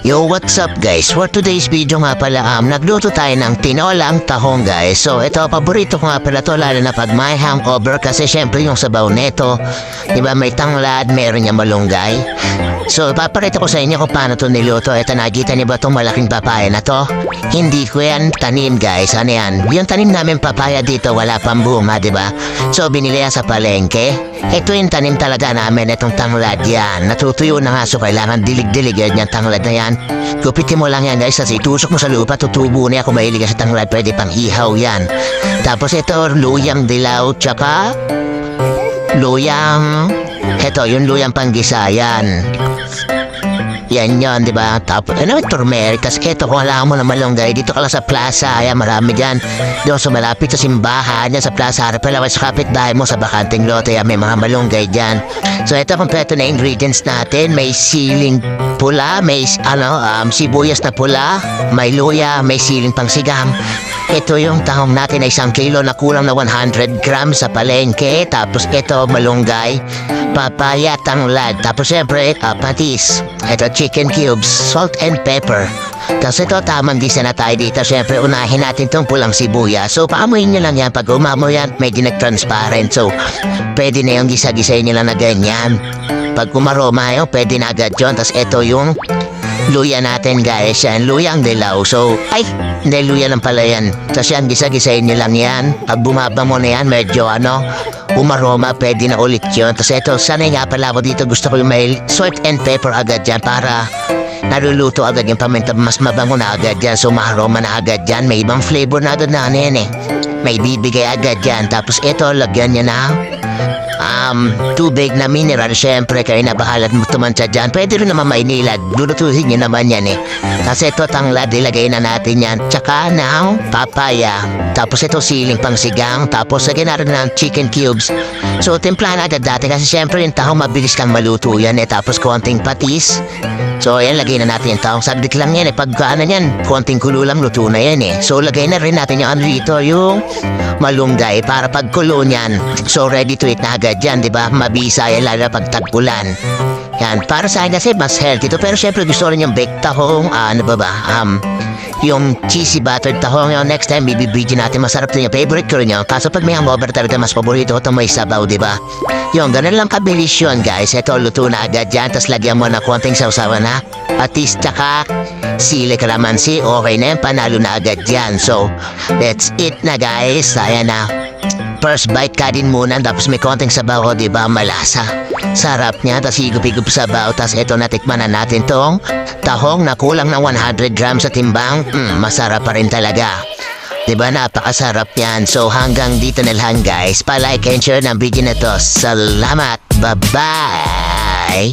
Yo, what's up guys? For today's video nga pala, nagluto tayo ng tinolang tahong guys. So ito, paborito ko nga pala to, lalo na pag may hangover kasi syempre yung sabaw neto, diba may tanglad, meron niya malunggay. So paparito ko sa inyo kung paano to niluto. Ito, nakita niyo ba itong malaking papaya na to? Hindi ko yan tanim guys, ano yan? Yung tanim namin papaya dito, wala pang bunga, diba? So binili yan sa palengke. Ito yung tanim talaga namin, itong tanglad yan. Natutuyo na nga, so kailangan dilig-dilig yan yung tanglad na yan. Gupitin mo lang yan guys, kasi itusok mo sa lupa, tutubo na yan. Kung mahilig ka sa tanglad, pwede pang ihaw yan. Tapos ito, luyang dilaw, tsaka luyang, ito yung luyang panggisa yan. Yan yun, di ba? Tapos, ano, turmeric. Tapos ito, kung alam mo na malunggay, dito ka lang sa plaza. Ayan, marami dyan. Doon sa malapit sa simbahan, yan sa plaza. Harap lang sa kapitbahay mo sa bakanting lote. Yan, may mga malunggay dyan. So, ito, kompleto na ingredients natin. May siling pula, may, sibuyas na pula, may luya, may siling pangsigang. Ito yung tahong natin ay 1 kilo na kulang na 100 grams sa palengke. Tapos ito, malunggay, papaya, tanglad. Tapos syempre, patis. Ito, chicken cubes, salt and pepper. Tapos ito, tamang gisa na tayo dito. Syempre, unahin natin itong pulang sibuyas. So, paamuhin nyo lang yan. Pag umamoy yan, medyo nag-transparent. So, pwede na yung gisa-gisayin nyo lang na ganyan. Pag umaroma yun, pwede na agad yun. Tapos ito yung luya natin guys, yan, luyang dilaw. So, ay, hindi, luya lang pala yan. Tapos yan, gisa-gisayin nyo lang yan. Pag bumaba mo na yan, medyo umaroma, pwede na ulit yun. Tapos ito, sanay nga pala ako dito, gusto ko yung may salt and pepper agad yan para naluluto agad yung paminta, mas mabango na agad yan. So, maaroma na agad yan. May ibang flavor na agad na yan eh. May bibigay agad yan. Tapos ito, lagyan nyo na tubig na mineral. Syempre, kayo na bahalat mo tumansya dyan. Pwede rin naman mainilad. Lulutuhin nyo naman yan eh. Tapos ito, tanglad, ilagay na natin yan. Tsaka ng papaya. Tapos ito, siling pangsigang. Tapos lagyan natin ng chicken cubes. So, timplahan agad dati kasi syempre yung tahong mabilis kang maluto yan eh. Tapos konting patis. So, ayan, lagay na natin yung tahong. Saglit lang yan eh. Pagka yan, konting kulo lang, luto na yan eh. So, lagay na rin natin yung rito, yung malunggay para pagkulo niyan. So, ready to eat na agad yan, di ba? Mabisa yan, lalo na pag tagpulan. Yan, para sa akin kasi mas healthy to. Pero syempre gusto rin yung baked tahong, yung cheesy buttered tahong yun. Next time, bibibidyo natin. Masarap to yung favorite ko rin yun. Kaso pag may hangover talaga, mas paborito ko ito may sabaw, di ba? Yung, ganun lang kabilis yun, guys. Ito, luto na agad yan. Tapos lagyan mo na konting sausawan na patis, tsaka sili kalamansi. Okay na yan, panalo na agad yan. So, let's eat na, guys. Ayan na. First bite ka din muna, tapos may konting sabaw, di ba? Malasa. Sarap niya, tapos higup-higup sabaw. Tapos ito, natikman na natin tong tahong na kulang ng 100 grams sa timbang. Masarap pa rin talaga. Diba, napakasarap yan. So hanggang dito na lang guys. Pa-like and share ng video na to. Salamat. Bye-bye.